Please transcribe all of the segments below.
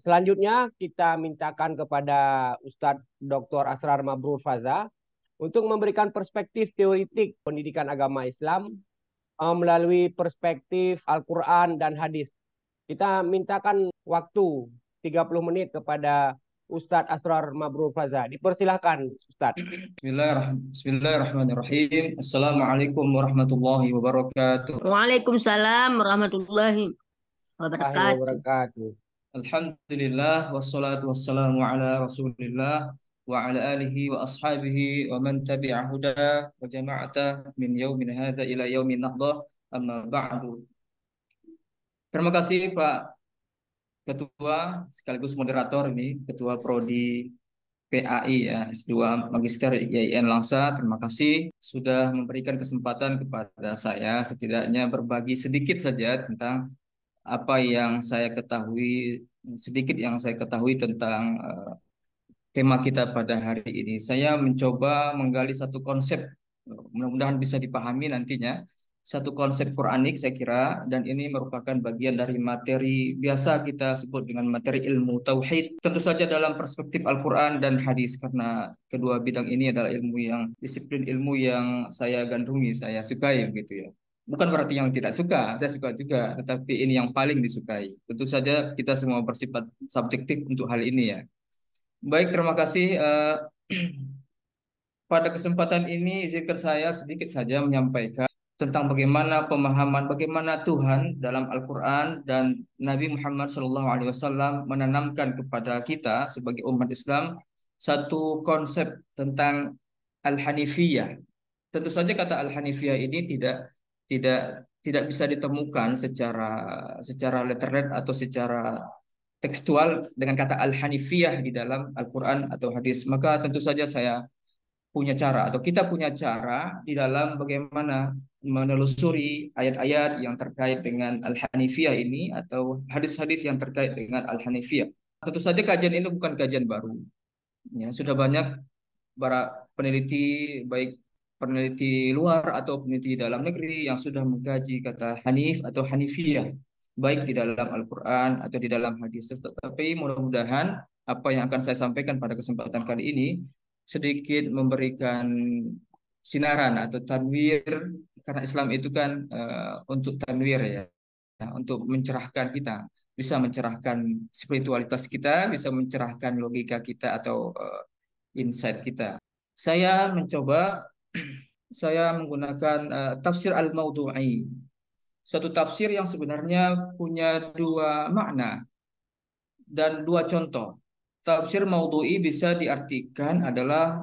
Selanjutnya kita mintakan kepada Ustadz Dr. Asrar Mabrur Faza untuk memberikan perspektif teoritik pendidikan agama Islam melalui perspektif Al-Quran dan hadis. Kita mintakan waktu 30 menit kepada Ustadz Asrar Mabrur Faza. Dipersilahkan Ustadz. Bismillahirrahmanirrahim. Assalamualaikum warahmatullahi wabarakatuh. Waalaikumsalam warahmatullahi wabarakatuh. Wabarakatuh. Alhamdulillah wassalatu wassalamu ala Rasulillah wa ala alihi wa ashabihi wa man tabi'a huda wa jama'ata min yaumin hadza ila yaumin nahdah, amma ba'du. Terima kasih Pak Ketua sekaligus moderator ini, Ketua Prodi PAI ya, S2 Magister IAIN Langsa. Terima kasih sudah memberikan kesempatan kepada saya setidaknya berbagi sedikit saja tentang apa yang saya ketahui, sedikit yang saya ketahui tentang tema kita pada hari ini. Saya mencoba menggali satu konsep, mudah-mudahan bisa dipahami nantinya, satu konsep Quranik saya kira, dan ini merupakan bagian dari materi biasa kita sebut dengan materi ilmu tauhid. Tentu saja dalam perspektif Al-Quran dan hadis, karena kedua bidang ini adalah disiplin ilmu yang saya gandrungi, saya sukai begitu ya. Bukan berarti yang tidak suka, saya suka juga, tetapi ini yang paling disukai. Tentu saja kita semua bersifat subjektif untuk hal ini ya. Baik, terima kasih. Pada kesempatan ini izinkan saya sedikit saja menyampaikan tentang bagaimana Tuhan dalam Al-Quran dan Nabi Muhammad SAW menanamkan kepada kita sebagai umat Islam satu konsep tentang Al-Hanifiyah. Tentu saja kata Al-Hanifiyah ini tidak bisa ditemukan secara letterlet atau secara tekstual dengan kata Al-Hanifiyah di dalam Al-Quran atau hadis. Maka tentu saja saya punya cara atau kita punya cara di dalam bagaimana menelusuri ayat-ayat yang terkait dengan Al-Hanifiyah ini atau hadis-hadis yang terkait dengan Al-Hanifiyah. Tentu saja kajian ini bukan kajian baru. Ya, sudah banyak para peneliti, baik peneliti luar atau peneliti dalam negeri yang sudah mengkaji kata Hanif atau Hanifiyah, baik di dalam Al-Quran atau di dalam hadis. Tetapi mudah-mudahan apa yang akan saya sampaikan pada kesempatan kali ini sedikit memberikan sinaran atau tanwir, karena Islam itu kan untuk tanwir ya, untuk mencerahkan kita, bisa mencerahkan spiritualitas kita, bisa mencerahkan logika kita atau insight kita. Saya mencoba, saya menggunakan tafsir al-Maudu'i, satu tafsir yang sebenarnya punya dua makna dan dua contoh. Tafsir Maudu'i bisa diartikan adalah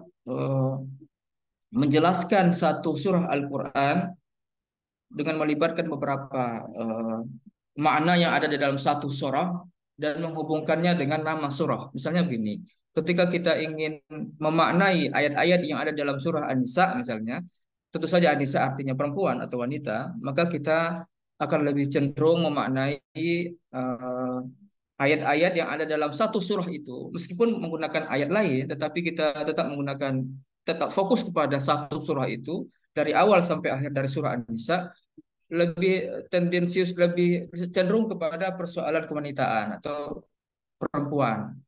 menjelaskan satu surah Al-Quran dengan melibatkan beberapa makna yang ada di dalam satu surah dan menghubungkannya dengan nama surah. Misalnya begini, ketika kita ingin memaknai ayat-ayat yang ada dalam surah An-Nisa misalnya, tentu saja An-Nisa artinya perempuan atau wanita, maka kita akan lebih cenderung memaknai ayat-ayat yang ada dalam satu surah itu, meskipun menggunakan ayat lain, tetapi kita tetap fokus kepada satu surah itu dari awal sampai akhir dari surah An-Nisa, lebih tendensius, lebih cenderung kepada persoalan kewanitaan atau perempuan.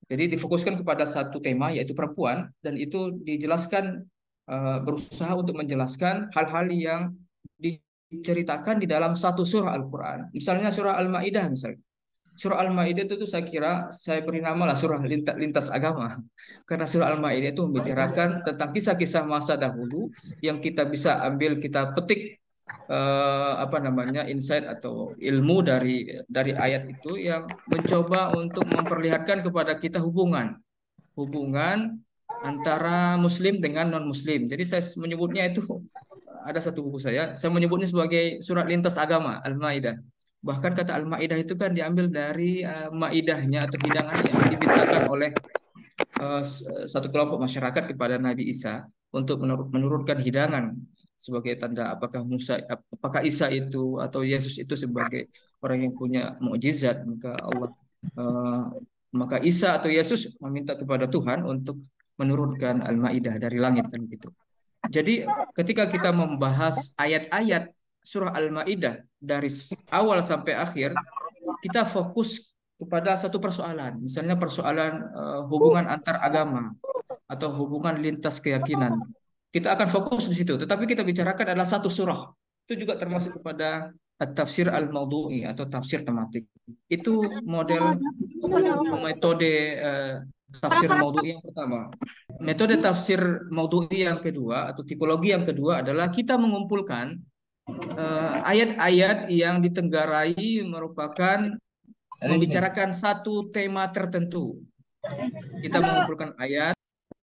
Jadi difokuskan kepada satu tema yaitu perempuan, dan itu dijelaskan, berusaha untuk menjelaskan hal-hal yang diceritakan di dalam satu surah Al-Quran. Misalnya surah Al-Maidah misalnya. Surah Al-Maidah itu saya kira saya beri nama lah surah lintas agama. Karena surah Al-Maidah itu membicarakan tentang kisah-kisah masa dahulu yang kita bisa ambil, kita petik insight atau ilmu dari ayat itu yang mencoba untuk memperlihatkan kepada kita hubungan antara muslim dengan non muslim. Jadi saya menyebutnya itu, ada satu buku saya menyebutnya sebagai surat lintas agama Al-Maidah. Bahkan kata Al-Maidah itu kan diambil dari maidahnya atau hidangan yang dimintakan oleh satu kelompok masyarakat kepada Nabi Isa untuk menurunkan hidangan sebagai tanda apakah Isa itu atau Yesus itu sebagai orang yang punya mukjizat, maka Isa atau Yesus meminta kepada Tuhan untuk menurunkan Al-Maidah dari langit kan gitu. Jadi ketika kita membahas ayat-ayat surah Al-Maidah dari awal sampai akhir, kita fokus kepada satu persoalan, misalnya persoalan hubungan antar agama atau hubungan lintas keyakinan. Kita akan fokus di situ, tetapi kita bicarakan adalah satu surah. Itu juga termasuk kepada tafsir al-maudhu'i atau tafsir tematik. Itu model metode tafsir maudhu'i yang pertama. Metode tafsir maudhu'i yang kedua atau tipologi yang kedua adalah kita mengumpulkan ayat-ayat yang ditenggarai merupakan membicarakan satu tema tertentu. Kita mengumpulkan ayat.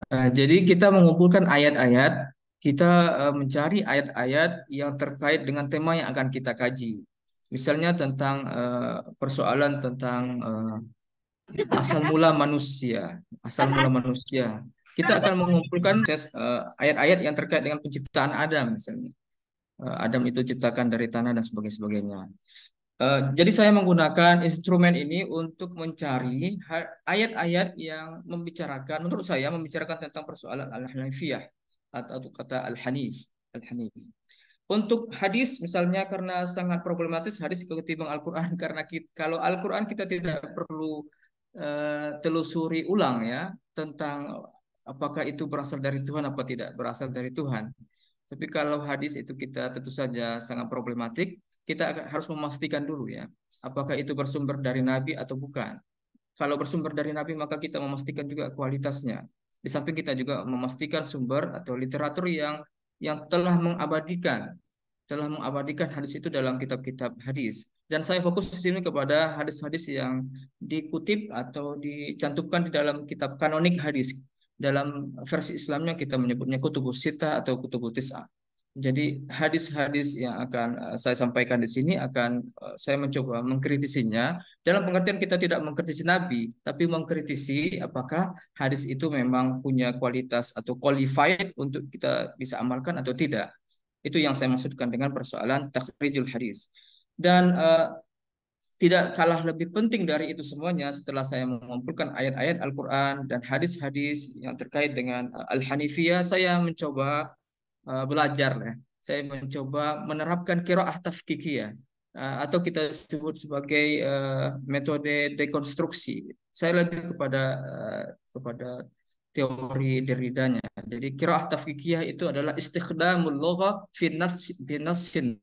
Jadi kita mengumpulkan ayat-ayat, kita mencari ayat-ayat yang terkait dengan tema yang akan kita kaji. Misalnya tentang persoalan tentang asal mula manusia, asal mula manusia. Kita akan mengumpulkan ayat-ayat yang terkait dengan penciptaan Adam, misalnya. Adam itu ciptakan dari tanah dan sebagainya. Jadi saya menggunakan instrumen ini untuk mencari ayat-ayat yang membicarakan, menurut saya membicarakan tentang persoalan al-hanifiyah atau kata al-hanif. Untuk hadis misalnya karena sangat problematis hadis ketimbang Al-Quran karena kalau Al-Quran kita tidak perlu telusuri ulang ya tentang apakah itu berasal dari Tuhan apa tidak berasal dari Tuhan. Tapi kalau hadis itu kita tentu saja sangat problematik, kita harus memastikan dulu ya, apakah itu bersumber dari Nabi atau bukan. Kalau bersumber dari Nabi maka kita memastikan juga kualitasnya. Di samping kita juga memastikan sumber atau literatur yang telah mengabadikan hadis itu dalam kitab-kitab hadis. Dan saya fokus di sini kepada hadis-hadis yang dikutip atau dicantumkan di dalam kitab kanonik hadis. Dalam versi Islamnya kita menyebutnya kutubus sittah atau kutubus tis'ah. Jadi hadis-hadis yang akan saya sampaikan di sini akan saya mencoba mengkritisinya dalam pengertian kita tidak mengkritisi Nabi, tapi mengkritisi apakah hadis itu memang punya kualitas atau qualified untuk kita bisa amalkan atau tidak. Itu yang saya maksudkan dengan persoalan takhrijul hadis. Dan tidak kalah lebih penting dari itu semuanya setelah saya mengumpulkan ayat-ayat Al-Quran dan hadis-hadis yang terkait dengan Al-Hanifiyah, saya mencoba belajar ya. Saya mencoba menerapkan qiraah tafkikiyah atau kita sebut sebagai metode dekonstruksi. Saya lebih kepada teori Derridanya. Jadi qiraah tafkikiyah itu adalah istikhdamul lugha fi nassin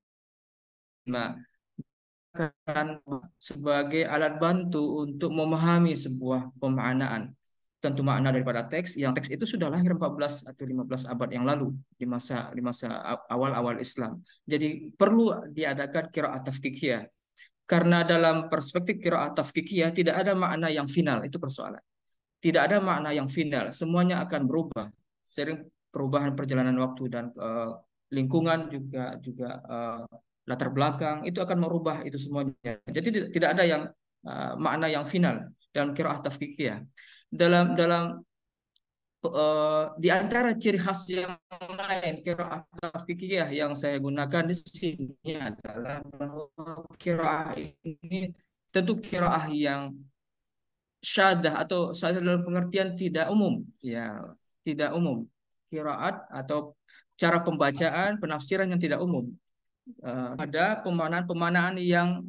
sebagai alat bantu untuk memahami sebuah pemaknaan. Tentu makna daripada teks, yang teks itu sudah lahir 14 atau 15 abad yang lalu di masa awal-awal Islam. Jadi perlu diadakan qiraat tafkikiyah. Karena dalam perspektif qiraat tafkikiyah tidak ada makna yang final, itu persoalan. Tidak ada makna yang final, semuanya akan berubah. Sering perubahan perjalanan waktu dan lingkungan juga latar belakang itu akan merubah itu semuanya. Jadi tidak ada yang makna yang final dalam qiraat tafkikiyah. Dalam di antara ciri khas yang lain qiraat tafkikiyah yang saya gunakan di sini adalah bahwa qiraah ini tentu qiraah yang syadah atau syadah dalam pengertian tidak umum ya, tidak umum. Qiraat atau cara pembacaan penafsiran yang tidak umum. Ada pemahaman-pemahaman yang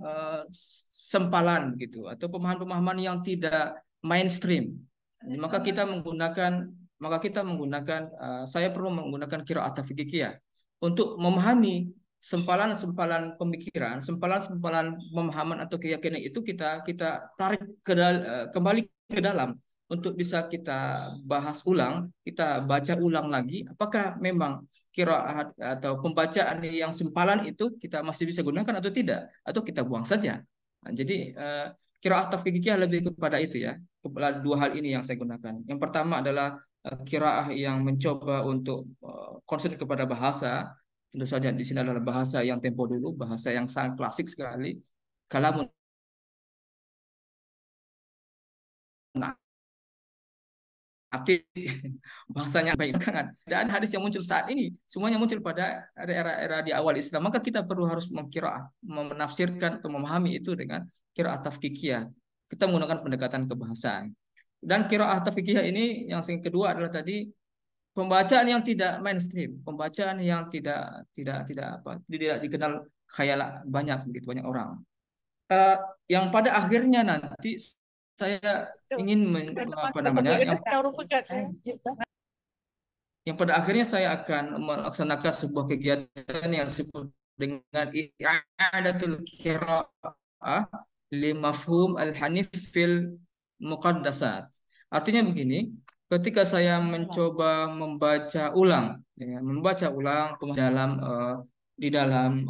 sempalan gitu atau pemahaman-pemahaman yang tidak mainstream. Maka kita menggunakan saya perlu menggunakan qiraat tafkikiyah untuk memahami sempalan-sempalan pemikiran, sempalan-sempalan pemahaman atau keyakinan itu kita tarik kembali ke dalam untuk bisa kita bahas ulang, kita baca ulang lagi apakah memang qiraat atau pembacaan yang sempalan itu kita masih bisa gunakan atau tidak, atau kita buang saja. Nah, jadi qiraat tafkikiyah lebih kepada itu ya, kepada dua hal ini yang saya gunakan. Yang pertama adalah qiraah yang mencoba untuk concern kepada bahasa. Tentu saja di sini adalah bahasa yang tempo dulu, bahasa yang sangat klasik sekali. Kalamun aktif bahasanya baik kan. Dan hadis yang muncul saat ini semuanya muncul pada era-era di awal Islam. Maka kita perlu harus menafsirkan atau memahami itu dengan qiraat tafkikiyah. Kita menggunakan pendekatan kebahasaan. Dan qiraat tafkikiyah ini yang kedua adalah tadi pembacaan yang tidak mainstream, pembacaan yang tidak dikenal khayal banyak orang. eh, yang pada akhirnya nanti saya ingin apa namanya, yang pada akhirnya saya akan melaksanakan sebuah kegiatan yang disebut dengan i'adatul qiraah li mafhum al-hanif fil muqaddasat. Artinya begini, ketika saya mencoba membaca ulang, ya, membaca ulang di dalam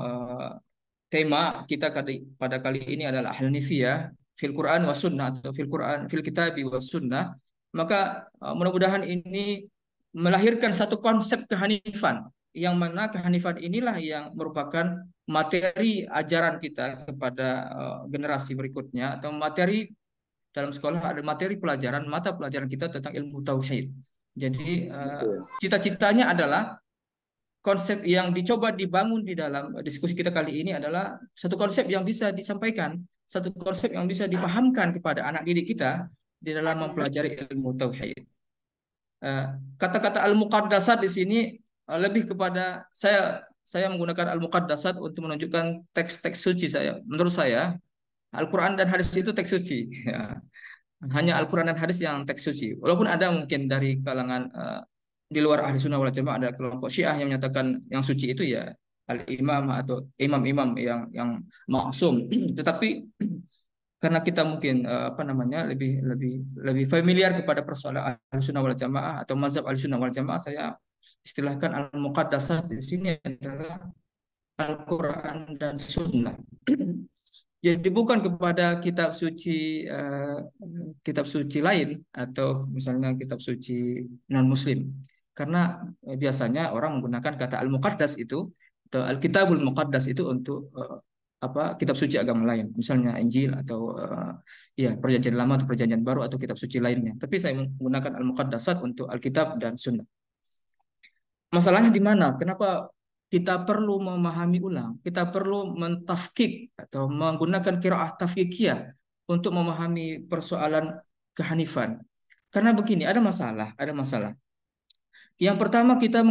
tema kita pada kali ini adalah Hanifiyah fil Quran was sunnah atau fil Quran fil kitabi was sunnah, maka mudah-mudahan ini melahirkan satu konsep kehanifan yang mana kehanifan inilah yang merupakan materi ajaran kita kepada generasi berikutnya, atau materi dalam sekolah ada materi pelajaran mata pelajaran kita tentang ilmu tauhid. Jadi cita-citanya adalah konsep yang dicoba dibangun di dalam diskusi kita kali ini adalah satu konsep yang bisa disampaikan, satu konsep yang bisa dipahamkan kepada anak didik kita di dalam mempelajari ilmu tauhid. Kata-kata al-muqaddasat di sini lebih kepada saya menggunakan al-muqaddasat untuk menunjukkan teks-teks suci saya. Menurut saya Al-Quran dan hadis itu teks suci. Ya. Hanya Al-Quran dan hadis yang teks suci. Walaupun ada mungkin dari kalangan di luar ahli sunnah wal jamaah, ada kelompok syiah yang menyatakan yang suci itu ya al-imam atau imam-imam yang maksum. Tetapi karena kita mungkin apa namanya lebih lebih lebih familiar kepada persoalan ahli sunnah wal jamaah atau mazhab ahli sunnah wal jamaah, saya istilahkan al-muqaddasat di sini adalah Al-Quran dan Sunnah. Jadi bukan kepada kitab suci lain atau misalnya kitab suci non Muslim, karena biasanya orang menggunakan kata al-muqaddas itu atau al-kitabul muqaddas itu untuk apa kitab suci agama lain, misalnya Injil atau ya Perjanjian Lama atau Perjanjian Baru atau kitab suci lainnya. Tapi saya menggunakan al-muqaddasat untuk Alkitab dan Sunnah. Masalahnya di mana? Kenapa kita perlu memahami ulang? Kita perlu mentafkik atau menggunakan qiraah tafkikiyah untuk memahami persoalan kehanifan. Karena begini, ada masalah, ada masalah. Yang pertama, kita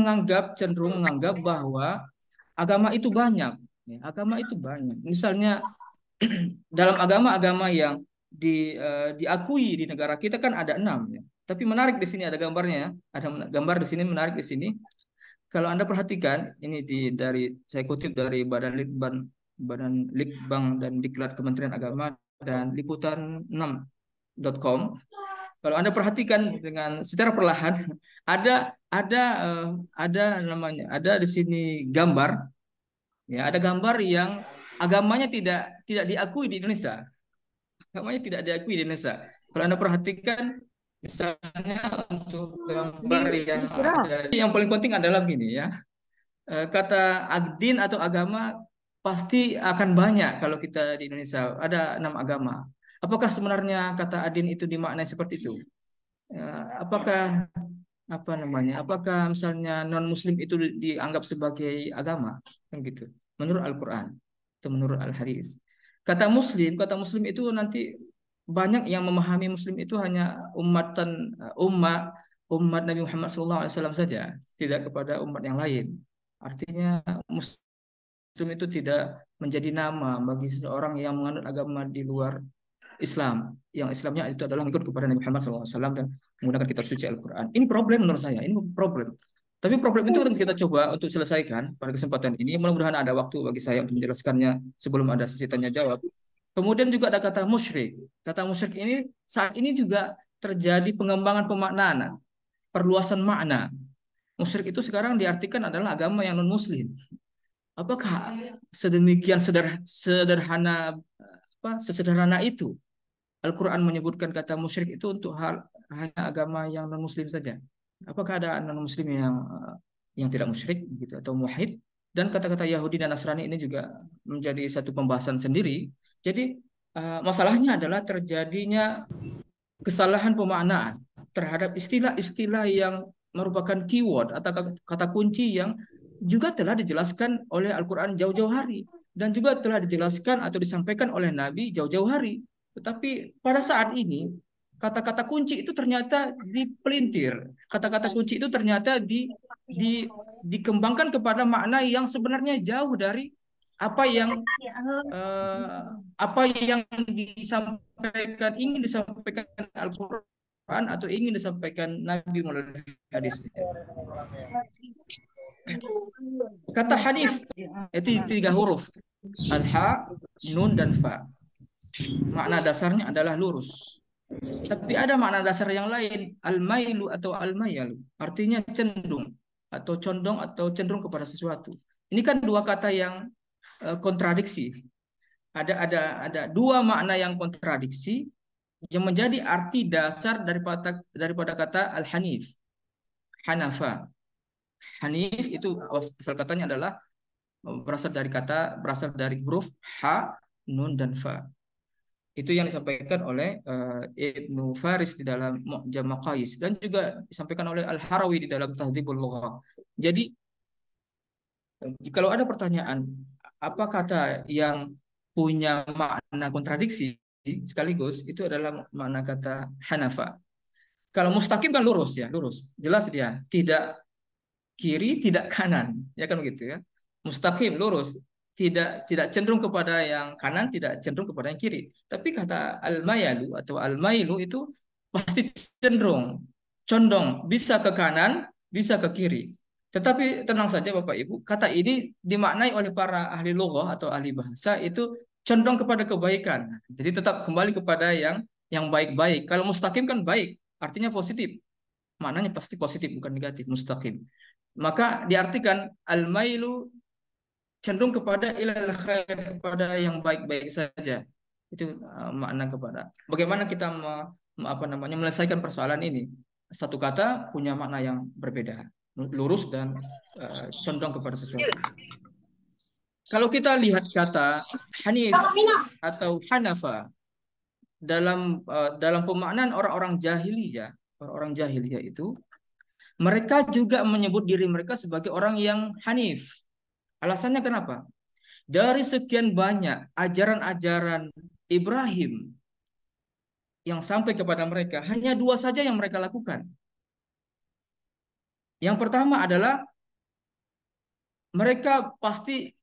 cenderung menganggap bahwa agama itu banyak. Ya, agama itu banyak. Misalnya dalam agama-agama yang diakui di negara kita kan ada 6 ya. Tapi menarik di sini ada gambarnya, ada gambar di sini menarik di sini. Kalau Anda perhatikan, ini saya kutip dari Badan Litbang dan Diklat Kementerian Agama dan liputan6.com. Kalau Anda perhatikan dengan secara perlahan, ada di sini gambar, ya ada gambar yang agamanya tidak diakui di Indonesia. Agamanya tidak diakui di Indonesia. Kalau Anda perhatikan, misalnya untuk gambar yang paling penting adalah begini ya, kata din atau agama pasti akan banyak kalau kita di Indonesia ada 6 agama. Apakah sebenarnya kata adin itu dimaknai seperti itu? Apakah apa namanya? Apakah misalnya non Muslim itu dianggap sebagai agama? Kan gitu. Menurut Al-Quran atau menurut Al-Hadis. Kata Muslim itu nanti banyak yang memahami Muslim itu hanya umat Nabi Muhammad SAW saja, tidak kepada umat yang lain. Artinya Muslim itu tidak menjadi nama bagi seseorang yang menganut agama di luar Islam, yang Islamnya itu adalah mengikut kepada Nabi Muhammad SAW dan menggunakan kitab suci Al-Quran. Ini problem menurut saya, ini problem. Tapi problem itu kan kita coba untuk selesaikan pada kesempatan ini. Mudah-mudahan ada waktu bagi saya untuk menjelaskannya sebelum ada sesi tanya jawab. Kemudian juga ada kata musyrik. Kata musyrik ini saat ini juga terjadi pengembangan pemaknaan, perluasan makna. Musyrik itu sekarang diartikan adalah agama yang non-Muslim. Apakah sedemikian sederhana itu Al-Quran menyebutkan kata musyrik itu untuk hanya agama yang non-Muslim saja? Apakah ada non-Muslim yang tidak musyrik gitu atau muwahhid? Dan kata-kata Yahudi dan Nasrani ini juga menjadi satu pembahasan sendiri. Jadi masalahnya adalah terjadinya kesalahan pemaknaan terhadap istilah-istilah yang merupakan keyword atau kata kunci yang juga telah dijelaskan oleh Al-Quran jauh-jauh hari dan juga telah dijelaskan atau disampaikan oleh Nabi jauh-jauh hari. Tetapi pada saat ini kata-kata kunci itu ternyata dipelintir, kata-kata kunci itu ternyata dikembangkan kepada makna yang sebenarnya jauh dari apa yang ingin disampaikan Al-Quran atau ingin disampaikan Nabi melalui hadisnya. Kata Hanif itu 3 huruf, al-ha, nun, dan fa. Makna dasarnya adalah lurus. Tapi ada makna dasar yang lain, al-mailu atau al-mayalu, artinya cenderung atau condong atau cenderung kepada sesuatu. Ini kan 2 kata yang kontradiksi. Ada 2 makna yang kontradiksi yang menjadi arti dasar daripada kata al-hanif. Hanafa. Hanif itu asal katanya adalah berasal dari huruf ha, nun, dan fa. Itu yang disampaikan oleh Ibnu Faris di dalam Mu'jam Maqayis dan juga disampaikan oleh Al-Harawi di dalam Tahdhibul Lughah. Jadi kalau ada pertanyaan apa kata yang punya makna kontradiksi sekaligus, itu adalah makna kata Hanafa. Kalau mustaqim kan lurus ya, lurus. Jelas dia, tidak kiri, tidak kanan, ya kan begitu ya. Mustaqim, lurus, tidak cenderung kepada yang kanan, tidak cenderung kepada yang kiri. Tapi kata al-mayalu atau al-mailu itu pasti cenderung, condong, bisa ke kanan, bisa ke kiri. Tetapi tenang saja Bapak Ibu, kata ini dimaknai oleh para ahli lughah atau ahli bahasa itu condong kepada kebaikan. Jadi tetap kembali kepada yang baik-baik. Kalau mustaqim kan baik, artinya positif. Maknanya pasti positif, bukan negatif, mustaqim. Maka diartikan al-mailu cenderung kepada ilal khair, kepada yang baik-baik saja. Itu makna kepada. Bagaimana kita menyelesaikan persoalan ini? Satu kata punya makna yang berbeda, lurus dan condong kepada sesuatu. Kalau kita lihat kata hanif atau hanafa dalam pemaknaan orang-orang jahiliyah itu, mereka juga menyebut diri mereka sebagai orang yang hanif. Alasannya kenapa? Dari sekian banyak ajaran-ajaran Ibrahim yang sampai kepada mereka, hanya 2 saja yang mereka lakukan. Yang pertama adalah mereka pasti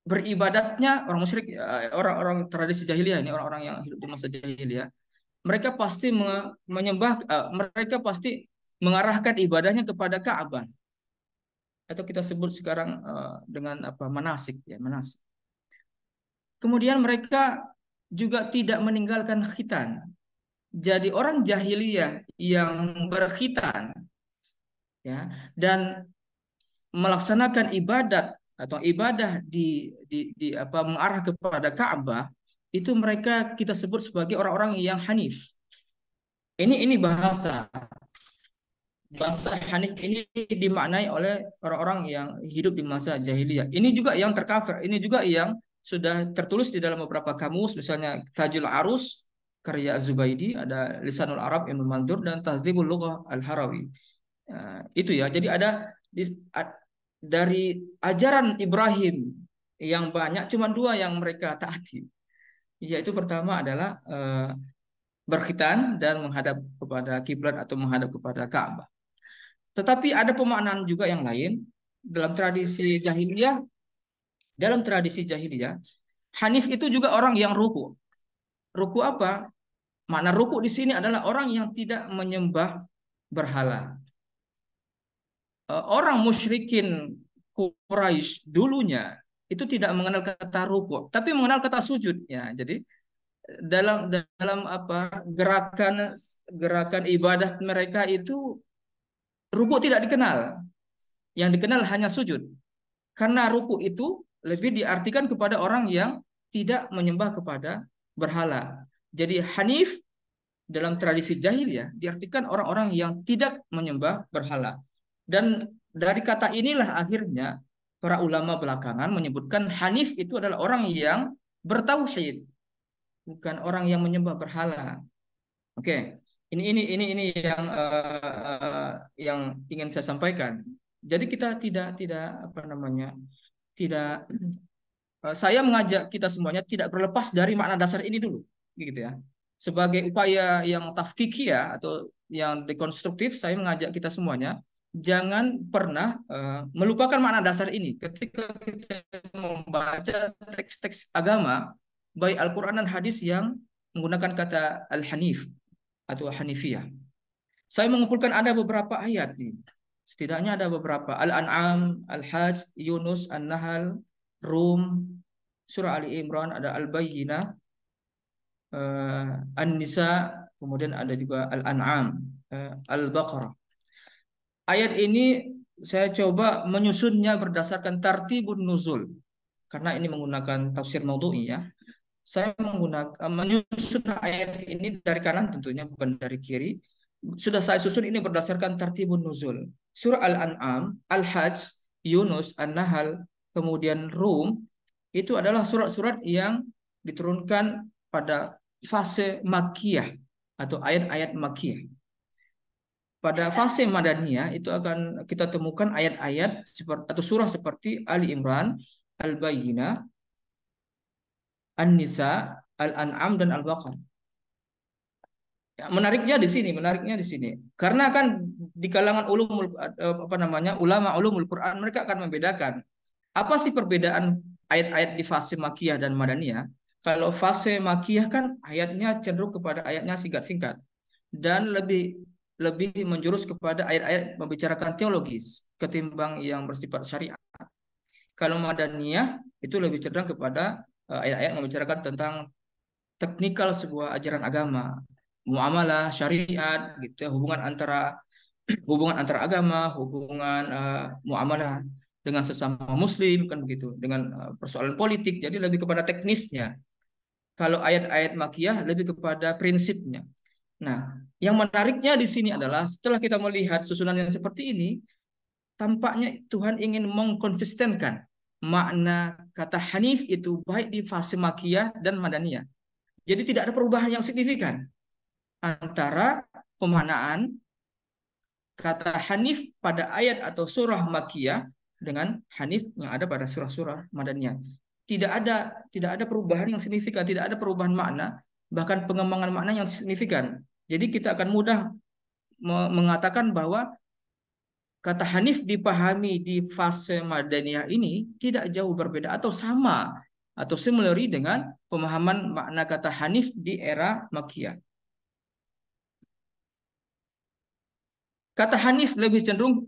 beribadatnya orang musyrik, orang-orang tradisi jahiliyah ini, orang-orang yang hidup di masa jahiliyah. Mereka pasti mereka pasti mengarahkan ibadahnya kepada Ka'bah. Atau kita sebut sekarang dengan manasik ya, manasik. Kemudian mereka juga tidak meninggalkan khitan. Jadi orang jahiliyah yang berkhitan ya dan melaksanakan ibadat atau ibadah mengarah kepada Ka'bah, itu mereka kita sebut sebagai orang-orang yang hanif. Ini bahasa hanif ini dimaknai oleh orang-orang yang hidup di masa jahiliyah. Ini juga yang tercover, ini juga yang sudah tertulis di dalam beberapa kamus, misalnya Tajul Arus karya Az-Zubaidi, ada Lisanul Arab Ibnu Mandur, dan Tahdhibul Lughah Al-Harawi. Itu ya. Jadi ada dari ajaran Ibrahim yang banyak, cuma 2 yang mereka taati. Yaitu pertama adalah berkhitan dan menghadap kepada kiblat atau menghadap kepada Ka'bah. Tetapi ada pemaknaan juga yang lain dalam tradisi jahiliyah. Dalam tradisi jahiliyah, hanif itu juga orang yang ruku. Ruku apa? Makna ruku di sini adalah orang yang tidak menyembah berhala. Orang musyrikin Quraisy dulunya itu tidak mengenal kata ruku, tapi mengenal kata sujud. Ya, jadi dalam gerakan ibadah mereka itu ruku tidak dikenal. Yang dikenal hanya sujud. Karena ruku itu lebih diartikan kepada orang yang tidak menyembah kepada berhala. Jadi hanif dalam tradisi jahiliyah diartikan orang-orang yang tidak menyembah berhala. Dan dari kata inilah akhirnya para ulama belakangan menyebutkan hanif itu adalah orang yang bertauhid, bukan orang yang menyembah berhala. Oke. Ini yang ingin saya sampaikan. Jadi kita tidak saya mengajak kita semuanya tidak berlepas dari makna dasar ini dulu, gitu ya. Sebagai upaya yang tafkiki ya, atau yang dekonstruktif, saya mengajak kita semuanya jangan pernah melupakan makna dasar ini ketika kita membaca teks-teks agama, baik Al-Quran dan hadis yang menggunakan kata Al-Hanif atau Hanifiyah. Saya mengumpulkan ada beberapa ayat nih. Setidaknya ada beberapa. Al-An'am, Al-Hajj, Yunus, An-Nahl, Rum, Surah Ali Imran, ada Al-Bayyinah, An-Nisa, kemudian ada juga Al-An'am, Al-Baqarah. Ayat ini saya coba menyusunnya berdasarkan tartibun nuzul. Karena ini menggunakan tafsir maudhu'i ya. Saya menyusun ayat ini dari kanan tentunya, bukan dari kiri. Sudah saya susun ini berdasarkan tartibun nuzul. Surah Al-An'am, Al-Hajj, Yunus, An-Nahl, kemudian Rum, itu adalah surat-surat yang diturunkan pada fase Makkiyah atau ayat-ayat Makkiyah. Pada fase Madaniyah itu akan kita temukan ayat-ayat atau surah seperti Ali Imran, Al-Bayyinah, An-Nisa, Al-An'am, dan Al-Baqarah. Ya, menariknya di sini. Karena kan di kalangan ulama ulumul Quran, mereka akan membedakan apa sih perbedaan ayat-ayat di fase Makkiyah dan Madaniyah. Kalau fase Makkiyah kan ayatnya cenderung kepada ayatnya singkat-singkat dan lebih menjurus kepada ayat-ayat membicarakan teologis ketimbang yang bersifat syariat. Kalau Madaniyah itu lebih cenderung kepada ayat-ayat membicarakan tentang teknikal sebuah ajaran agama, muamalah, syariat, gitu, hubungan antara agama, hubungan muamalah dengan sesama Muslim, kan begitu, dengan persoalan politik. Jadi lebih kepada teknisnya. Kalau ayat-ayat Makkiyah lebih kepada prinsipnya. Nah, yang menariknya di sini adalah setelah kita melihat susunan yang seperti ini, tampaknya Tuhan ingin mengkonsistenkan makna kata Hanif itu baik di fase Makkiyah dan Madaniyah. Jadi tidak ada perubahan yang signifikan antara pemaknaan kata Hanif pada ayat atau surah Makkiyah dengan Hanif yang ada pada surah-surah Madaniyah. Tidak ada perubahan yang signifikan, tidak ada perubahan makna, bahkan pengembangan makna yang signifikan. Jadi kita akan mudah mengatakan bahwa kata Hanif dipahami di fase Madaniyah ini tidak jauh berbeda atau sama atau similar dengan pemahaman makna kata Hanif di era Makkiyah. Kata Hanif lebih cenderung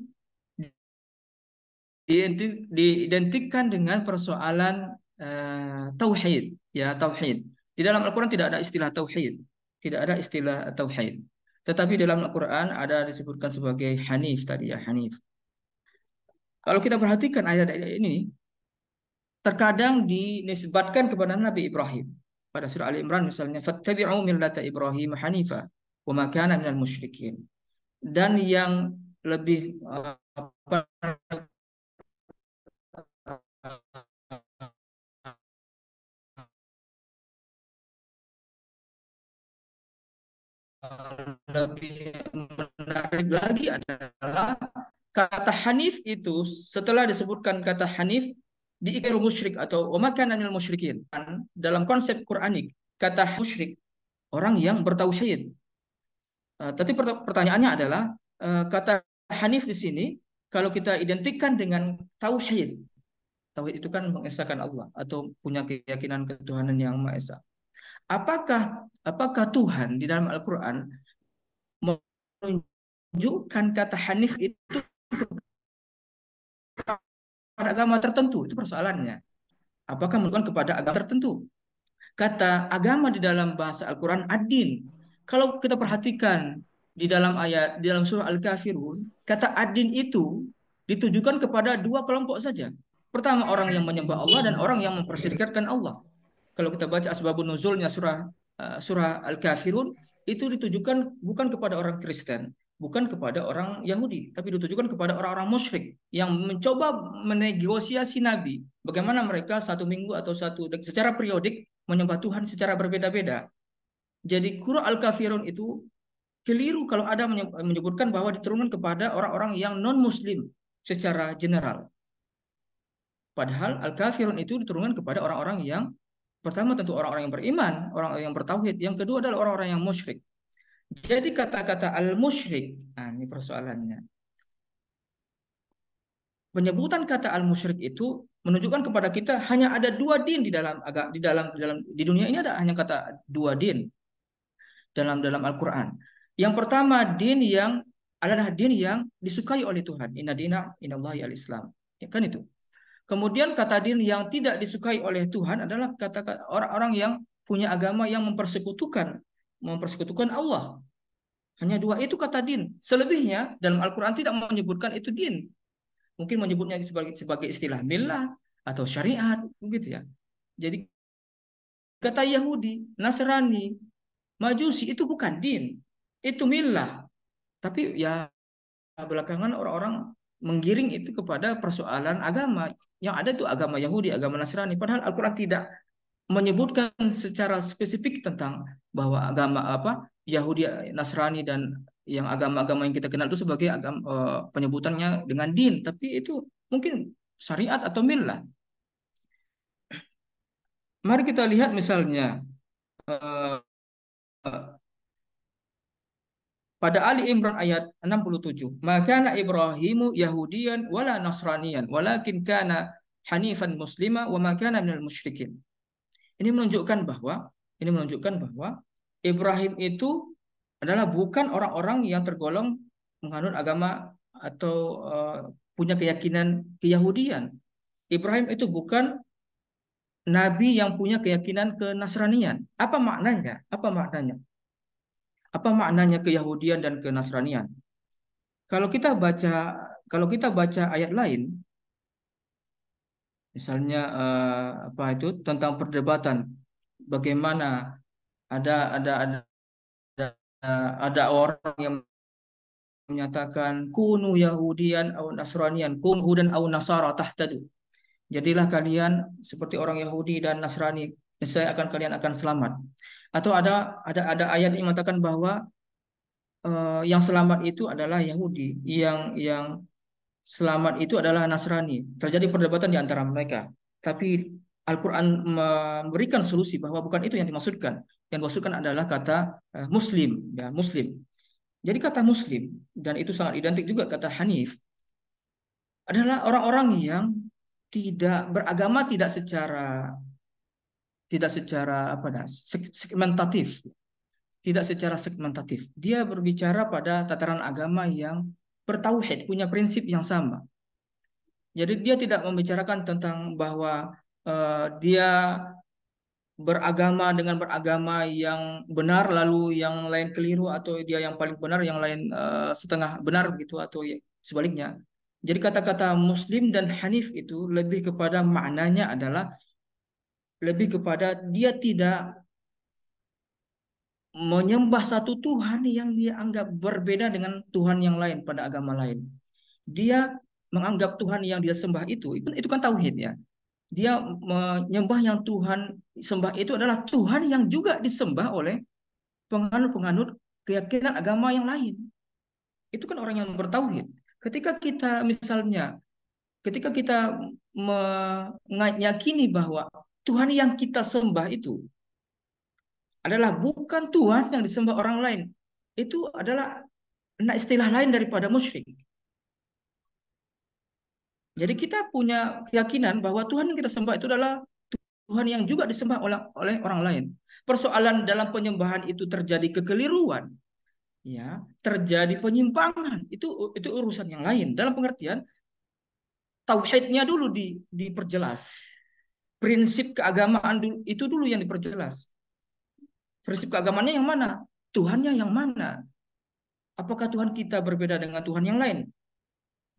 diidentikan dengan persoalan tauhid, ya tauhid. Di dalam Al-Quran tidak ada istilah tauhid, tidak ada istilah tauhid. Tetapi dalam Al-Quran ada disebutkan sebagai Hanif tadi ya, Hanif. Kalau kita perhatikan ayat-ayat ini, terkadang dinisbatkan kepada Nabi Ibrahim. Pada surah Ali Imran misalnya, fattabi'u millata Ibrahim hanifa wa ma kana minal musyrikin. Dan yang lebih lebih menarik lagi adalah kata Hanif itu setelah disebutkan kata Hanif diikiru musyrik atau wa ma kana minal musyrikin. Dalam konsep Quranik, kata musyrik orang yang bertauhid. Tapi pertanyaannya adalah kata Hanif di sini kalau kita identikkan dengan tauhid. Tauhid itu kan mengesahkan Allah atau punya keyakinan ketuhanan yang Maha Esa. Apakah Tuhan di dalam Al-Quran menunjukkan kata Hanif itu kepada agama tertentu? Itu persoalannya. Apakah menunjukkan kepada agama tertentu? Kata agama di dalam bahasa Al-Quran ad-din. Kalau kita perhatikan di dalam ayat, di dalam surah Al-Kafirun, kata ad-din itu ditujukan kepada dua kelompok saja. Pertama, orang yang menyembah Allah dan orang yang mempersyirikatkan Allah. Kalau kita baca asbabun nuzulnya surah Al-Kafirun, itu ditujukan bukan kepada orang Kristen, bukan kepada orang Yahudi, tapi ditujukan kepada orang-orang musyrik yang mencoba menegosiasi Nabi. Bagaimana mereka satu minggu atau secara periodik menyembah Tuhan secara berbeda-beda. Jadi surah Al-Kafirun itu keliru kalau ada menyebutkan bahwa diturunkan kepada orang-orang yang non-Muslim secara general. Padahal Al-Kafirun itu diturunkan kepada orang-orang yang pertama tentu orang-orang yang beriman, orang-orang yang bertauhid. Yang kedua adalah orang-orang yang musyrik. Jadi kata-kata al-musyrik, nah ini persoalannya. penyebutan kata al-musyrik itu menunjukkan kepada kita hanya ada dua din di dunia ini, ada hanya kata dua din dalam Al-Qur'an. Yang pertama, din yang adalah din yang disukai oleh Tuhan. Inna dina inallahi al-Islam. Ya kan itu. Kemudian kata din yang tidak disukai oleh Tuhan adalah kata orang-orang yang punya agama yang mempersekutukan Allah. Hanya dua itu kata din. Selebihnya dalam Al-Qur'an tidak menyebutkan itu din. Mungkin menyebutnya sebagai istilah millah atau syariat, begitu ya. Jadi kata Yahudi, Nasrani, Majusi itu bukan din, itu millah. Tapi ya belakangan orang-orang menggiring itu kepada persoalan agama. Yang ada itu agama Yahudi, agama Nasrani. Padahal Al-Quran tidak menyebutkan secara spesifik tentang bahwa agama Yahudi, Nasrani, dan yang agama-agama yang kita kenal itu sebagai agama, penyebutannya dengan din. Tapi itu mungkin syariat atau millah. Mari kita lihat misalnya pada Ali Imran ayat 67. Maka Ibrahimu Yahudiyan wala Nasraniyan walakin kana hanifan muslima wa ma kana minal musyrikin. Ini menunjukkan bahwa Ibrahim itu adalah bukan orang-orang yang tergolong menganut agama atau punya keyakinan keyahudian. Ibrahim itu bukan nabi yang punya keyakinan kenasranian. Apa maknanya? Apa maknanya? Apa maknanya keyahudian dan kenasranian? Kalau kita baca ayat lain, misalnya tentang perdebatan bagaimana ada orang yang menyatakan kunu Yahudian atau Nasranian, kun hudan atau Nasara tahtadu. Jadilah kalian seperti orang Yahudi dan Nasrani, niscaya kalian akan selamat. Atau ada ayat yang mengatakan bahwa yang selamat itu adalah Yahudi, yang selamat itu adalah Nasrani. Terjadi perdebatan di antara mereka. Tapi Al-Quran memberikan solusi bahwa bukan itu yang dimaksudkan. Yang dimaksudkan adalah kata Muslim, ya Muslim. Jadi kata Muslim, dan itu sangat identik juga kata Hanif, adalah orang-orang yang tidak beragama tidak secara segmentatif. Tidak secara segmentatif. Dia berbicara pada tataran agama yang bertauhid, punya prinsip yang sama. Jadi dia tidak membicarakan tentang bahwa dia beragama dengan beragama yang benar lalu yang lain keliru, atau dia yang paling benar yang lain setengah benar gitu, atau sebaliknya. Jadi kata-kata Muslim dan Hanif itu lebih kepada maknanya adalah lebih kepada dia tidak menyembah satu Tuhan yang dia anggap berbeda dengan Tuhan yang lain pada agama lain. Dia menganggap Tuhan yang dia sembah itu kan tauhid ya. Dia menyembah yang Tuhan sembah itu adalah Tuhan yang juga disembah oleh penganut-penganut keyakinan agama yang lain. Itu kan orang yang bertauhid. Ketika kita meyakini bahwa Tuhan yang kita sembah itu adalah bukan Tuhan yang disembah orang lain, itu adalah istilah lain daripada musyrik. Jadi kita punya keyakinan bahwa Tuhan yang kita sembah itu adalah Tuhan yang juga disembah oleh orang lain. Persoalan dalam penyembahan itu terjadi kekeliruan, ya, terjadi penyimpangan, itu urusan yang lain. Dalam pengertian tauhidnya dulu diperjelas. Prinsip keagamaan itu dulu yang diperjelas. Prinsip keagamaannya yang mana? Tuhannya yang mana? Apakah Tuhan kita berbeda dengan Tuhan yang lain?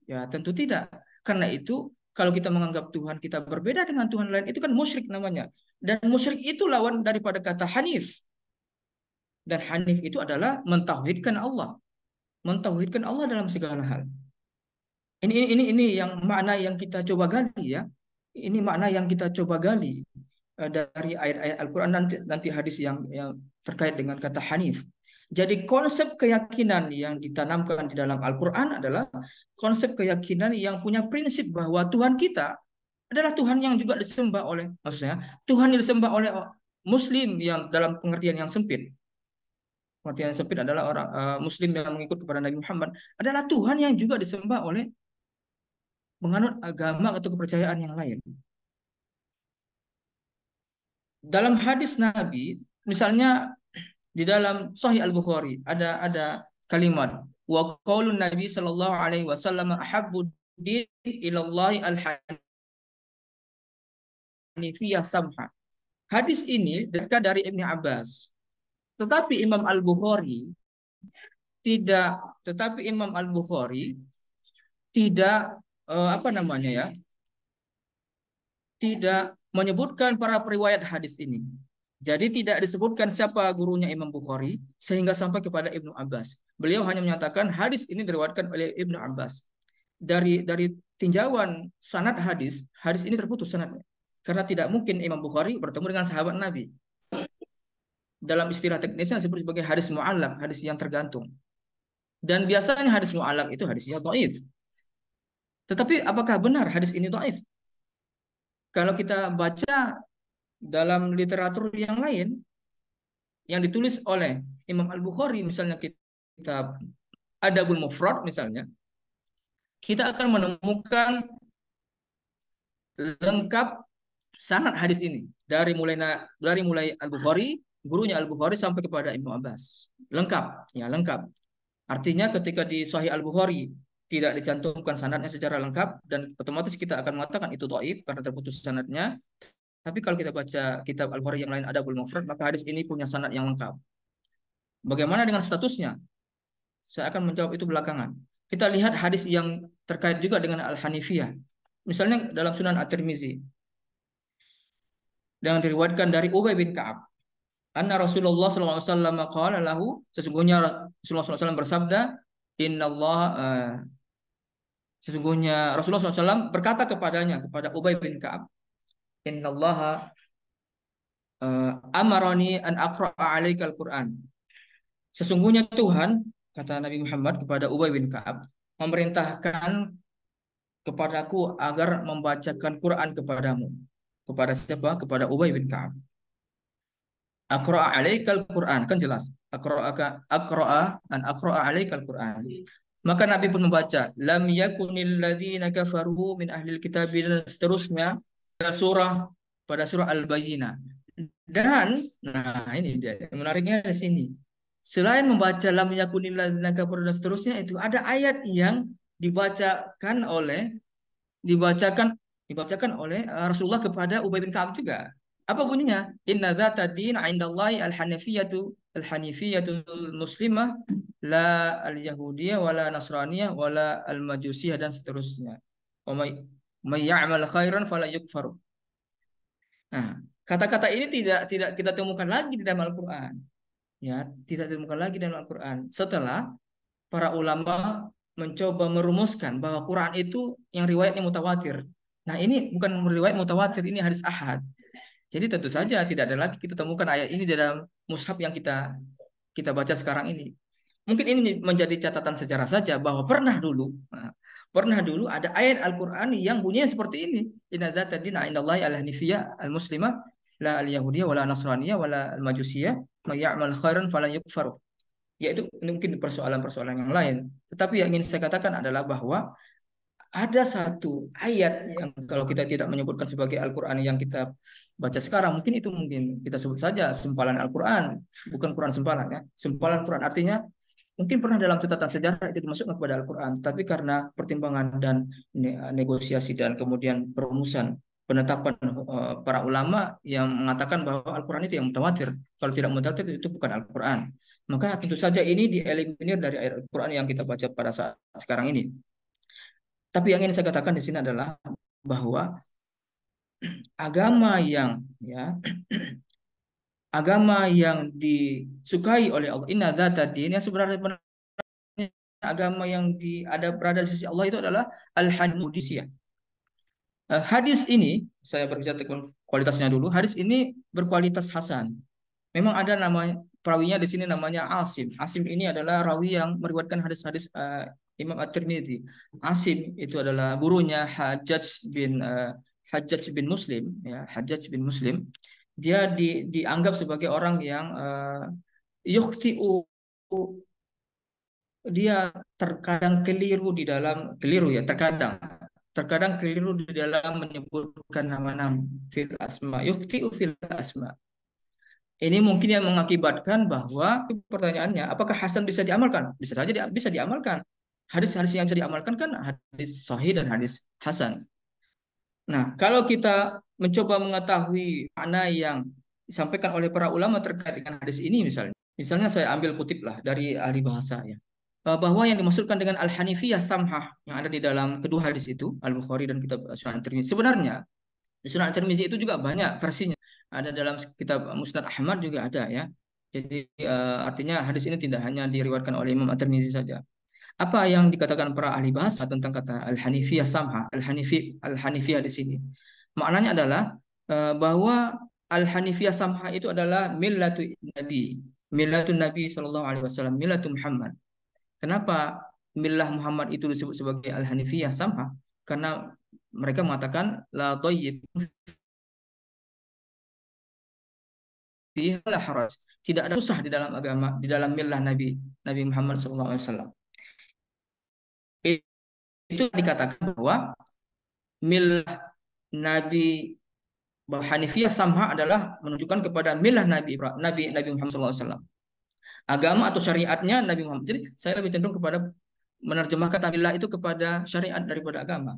Ya, tentu tidak. Karena itu, kalau kita menganggap Tuhan kita berbeda dengan Tuhan lain, itu kan musyrik namanya. Dan musyrik itu lawan daripada kata Hanif. Dan Hanif itu adalah mentauhidkan Allah. Mentauhidkan Allah dalam segala hal. Ini yang makna yang kita coba gali ya. Ini makna yang kita coba gali dari ayat-ayat Al-Quran, nanti hadis yang terkait dengan kata Hanif. Jadi konsep keyakinan yang ditanamkan di dalam Al-Quran adalah konsep keyakinan yang punya prinsip bahwa Tuhan kita adalah Tuhan yang juga disembah oleh, maksudnya Tuhan yang disembah oleh Muslim yang dalam pengertian yang sempit. Pengertian yang sempit adalah orang Muslim yang mengikut kepada Nabi Muhammad adalah Tuhan yang juga disembah oleh menganut agama atau kepercayaan yang lain. Dalam hadis Nabi, misalnya di dalam Sahih Al-Bukhari ada kalimat wa qaulun Nabi sallallahu alaihi wasallam ahabbu din ilallahi al-hanifiyah samha. Hadis ini dekat dari Ibnu Abbas. Tetapi Imam Al-Bukhari tidak tetapi Imam Al-Bukhari tidak apa namanya ya? Tidak menyebutkan para periwayat hadis ini. Jadi tidak disebutkan siapa gurunya Imam Bukhari sehingga sampai kepada Ibnu Abbas. Beliau hanya menyatakan hadis ini diriwayatkan oleh Ibnu Abbas. Dari tinjauan sanad hadis ini terputus sanadnya. Karena tidak mungkin Imam Bukhari bertemu dengan sahabat Nabi. Dalam istilah teknisnya disebut sebagai hadis mu'allaq, hadis yang tergantung. Dan biasanya hadis mu'allaq itu hadisnya dhaif. Tetapi apakah benar hadis ini dhaif? Kalau kita baca dalam literatur yang lain yang ditulis oleh Imam Al-Bukhari, misalnya kitab Adabul Mufrad misalnya, kita akan menemukan lengkap sanad hadis ini dari mulai Al-Bukhari, gurunya Al-Bukhari sampai kepada Ibnu Abbas. Lengkap, ya lengkap. Artinya ketika di Sahih Al-Bukhari tidak dicantumkan sanadnya secara lengkap dan otomatis kita akan mengatakan itu dhaif karena terputus sanadnya. Tapi kalau kita baca kitab Al-Bukhari yang lain Adabul Mufrad, maka hadis ini punya sanad yang lengkap. Bagaimana dengan statusnya? Saya akan menjawab itu belakangan. Kita lihat hadis yang terkait juga dengan Al-Hanifiyah. Misalnya dalam Sunan At-Tirmizi. Yang diriwayatkan dari Ubay bin Ka'ab. Anna Rasulullah SAW qala lahu, sesungguhnya Rasulullah SAW bersabda, sesungguhnya Rasulullah SAW berkata kepada Ubay bin Ka'ab, Innallaha amarani an aqra'a alaikal Qur'an. Sesungguhnya Tuhan, kata Nabi Muhammad kepada Ubay bin Ka'ab, memerintahkan kepadaku agar membacakan Quran kepadamu. Kepada siapa? Kepada Ubay bin Ka'ab. Aqra'a alaikal Quran, kan jelas. Aqra'a alaikal Quran. Maka Nabi pun membaca, lam yakunil ladzina kafaru min ahlil kitab, dan seterusnya pada surah Al-Bayyinah. Dan nah ini dia menariknya di sini. Selain membaca lam yakunil ladzina kafaru dan seterusnya, itu ada ayat yang dibacakan oleh Rasulullah kepada Ubay bin Ka'ab juga. Apa bunyinya? Inna dzata din 'indallahi al-hanifiyatu muslimah la al-yahudiyah wala nasraniyah wala al-majusiyah dan seterusnya. Wa may ya'mal khairan fala yukfar. Nah, kata-kata ini tidak kita temukan lagi di dalam Al-Qur'an. Ya, tidak ditemukan lagi dalam Al-Qur'an. Setelah para ulama mencoba merumuskan bahwa Quran itu yang riwayatnya mutawatir. Nah, ini bukan riwayat mutawatir, ini hadis ahad. Jadi tentu saja tidak ada lagi kita temukan ayat ini dalam mushaf yang kita baca sekarang ini. Mungkin ini menjadi catatan sejarah saja bahwa pernah dulu ada ayat Al-Qur'an yang bunyinya seperti ini. Inna dzata dina indallahi al-hanifiyah al-muslimah la al-yahudiyah wala nasraniyah wala al-majusiyah may ya'mal khairan falan yukfar. Yaitu mungkin persoalan-persoalan yang lain. Tetapi yang ingin saya katakan adalah bahwa ada satu ayat yang kalau kita tidak menyebutkan sebagai Al-Quran yang kita baca sekarang, mungkin kita sebut saja sempalan Al-Quran, bukan Quran sempalan ya. Sempalan Quran artinya mungkin pernah dalam catatan sejarah itu dimasukkan kepada Al-Quran, tapi karena pertimbangan dan negosiasi dan kemudian perumusan penetapan para ulama yang mengatakan bahwa Al-Quran itu yang mutawatir. Kalau tidak mutawatir itu bukan Al-Quran. Maka tentu saja ini dieliminir dari ayat Al-Quran yang kita baca pada saat sekarang ini. Tapi yang ingin saya katakan di sini adalah bahwa agama yang disukai oleh Allah, inna dzata din, yang sebenarnya agama yang berada di sisi Allah itu adalah al-hanifiyah. Hadis ini saya berbicara tentang kualitasnya dulu. Hadis ini berkualitas hasan. Memang ada nama perawinya di sini namanya Asim. Asim ini adalah rawi yang meriwayatkan hadis-hadis Imam At-Tirmidzi. Asim itu adalah gurunya Hajjaj bin Muslim, ya, Hajjaj bin Muslim. Dia dianggap sebagai orang yang yukhti'u, dia terkadang keliru ya, terkadang terkadang keliru di dalam menyebutkan nama-nama fil asma, yukhti'u fil asma. Ini mungkin yang mengakibatkan bahwa pertanyaannya, apakah Hasan bisa diamalkan? Bisa saja bisa diamalkan. Hadis-hadis yang bisa diamalkan kan hadis sahih dan hadis Hasan. Nah, kalau kita mencoba mengetahui makna yang disampaikan oleh para ulama terkait dengan hadis ini misalnya saya ambil kutip lah dari ahli bahasa ya, bahwa yang dimaksudkan dengan al-hanifiyah samhah yang ada di dalam kedua hadis itu, Al-Bukhari dan kitab Sunan Tirmizi. Sebenarnya di Sunan Tirmizi itu juga banyak versinya. Ada dalam kitab Musnad Ahmad juga ada ya. Jadi artinya hadis ini tidak hanya diriwayatkan oleh Imam At-Tirmizi saja. Apa yang dikatakan para ahli bahasa tentang kata al-hanifiyah samha, al-hanifiyah di sini? Maknanya adalah bahwa al-hanifiyah samha itu adalah millatun Nabi sallallahu alaihi wasallam, millatun Muhammad. Kenapa millah Muhammad itu disebut sebagai al-hanifiyah samha? Karena mereka mengatakan la dhayyib fiha la haraj. Tidak ada susah di dalam agama, di dalam millah Nabi Muhammad sallallahu alaihi wasallam. Itu dikatakan bahwa millah Nabi Hanifiyah samha adalah menunjukkan kepada millah Nabi Muhammad SAW. Agama atau syariatnya Nabi Muhammad. Jadi saya lebih cenderung kepada menerjemahkan millah itu kepada syariat daripada agama.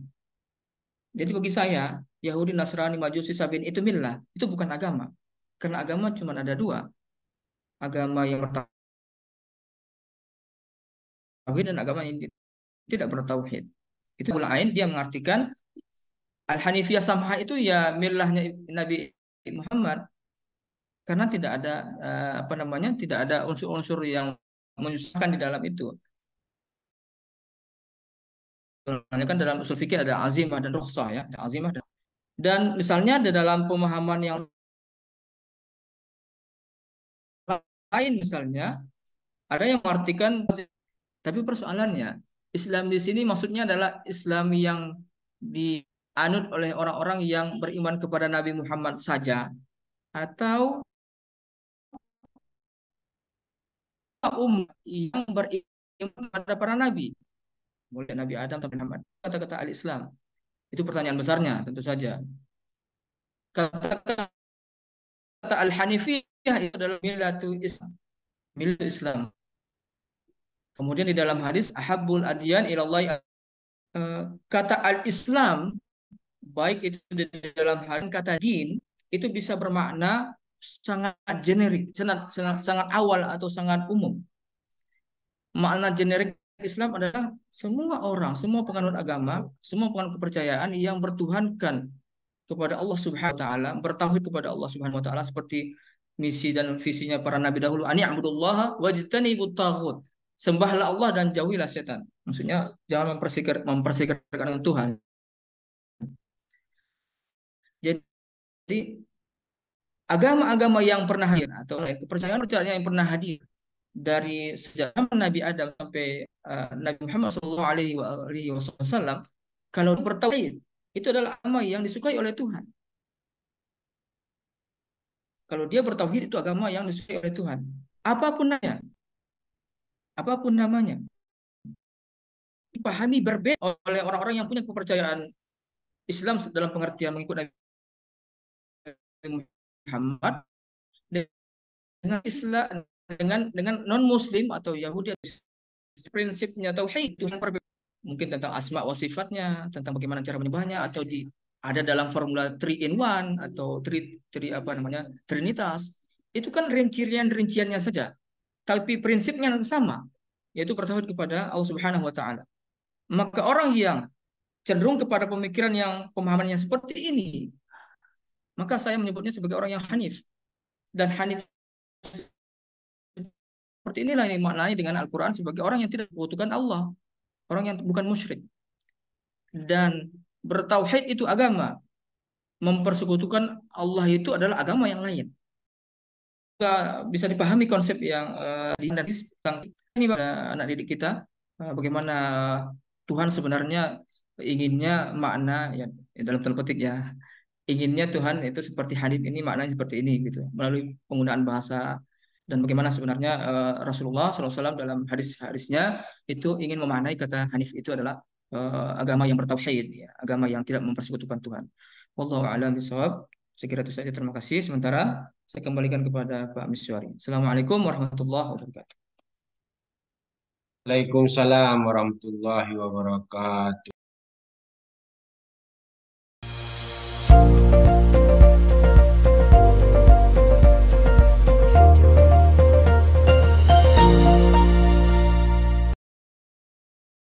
Jadi bagi saya Yahudi, Nasrani, Majusi, Sabiin itu millah, itu bukan agama. Karena agama cuma ada dua. Agama yang bertauhid dan agama yang tidak bertauhid. Itu lain dia mengartikan Al-Hanifiyah samha itu ya millahnya Nabi Muhammad karena tidak ada tidak ada unsur-unsur yang menyusahkan di dalam itu. Karena kan dalam usul fikih ada azimah dan rukhsah ya, ada azimah dan misalnya di dalam pemahaman yang lain misalnya ada yang mengartikan, tapi persoalannya Islam di sini maksudnya adalah Islam yang dianut oleh orang-orang yang beriman kepada Nabi Muhammad saja atau umat yang beriman kepada para nabi, mulai Nabi Adam sampai Muhammad. Kata-kata al-Islam itu pertanyaan besarnya tentu saja. Kata-kata al-Hanifiyah itu adalah millatul Islam. Kemudian di dalam hadis ahabbul adyan ilallah, kata al-Islam baik itu di dalam hadis kata din itu bisa bermakna sangat generik, sangat awal atau sangat umum. Makna generik Islam adalah semua orang, semua penganut agama, semua penganut kepercayaan yang bertuhankan kepada Allah Subhanahu wa taala, bertauhid kepada Allah Subhanahu wa taala seperti misi dan visinya para nabi dahulu, ani'budullaha wajtanibut taghut. Sembahlah Allah dan jauhilah setan. Maksudnya jangan mempersekerkan dengan Tuhan. Jadi agama-agama yang pernah hadir atau kepercayaan-kepercayaan yang pernah hadir dari sejak Nabi Adam sampai Nabi Muhammad SAW, kalau bertauhid itu adalah agama yang disukai oleh Tuhan. Kalau dia bertauhid itu agama yang disukai oleh Tuhan. Apapun namanya, dipahami berbeda oleh orang-orang yang punya kepercayaan Islam dalam pengertian mengikut Nabi Muhammad dengan Islam dengan non Muslim atau Yahudi, prinsipnya tauhid Tuhan berbeda. Mungkin tentang asma wa sifatnya, tentang bagaimana cara menyembahnya, atau ada dalam formula 3 in 1 atau trinitas. Itu kan rinciannya saja. Tapi prinsipnya sama, yaitu bertauhid kepada Allah Subhanahu wa taala. Maka orang yang cenderung kepada pemikiran yang pemahamannya seperti ini, maka saya menyebutnya sebagai orang yang hanif. Dan hanif seperti inilah yang maknanya dengan Al-Quran sebagai orang yang tidak membutuhkan Allah, orang yang bukan musyrik. Dan bertauhid itu agama, mempersekutukan Allah itu adalah agama yang lain. Bisa dipahami konsep yang tentang ini anak didik kita, bagaimana Tuhan sebenarnya inginnya makna ya dalam tanda petik ya, inginnya Tuhan itu seperti hanif ini maknanya seperti ini gitu melalui penggunaan bahasa, dan bagaimana sebenarnya Rasulullah SAW dalam hadis-hadisnya itu ingin memaknai kata hanif itu adalah agama yang bertauhid, ya, agama yang tidak mempersekutukan Tuhan. Wallahu a'lam bishawab. Sekira itu saja, terima kasih. Sementara saya kembalikan kepada Pak Miswari. Assalamualaikum warahmatullahi wabarakatuh. Waalaikumsalam warahmatullahi wabarakatuh.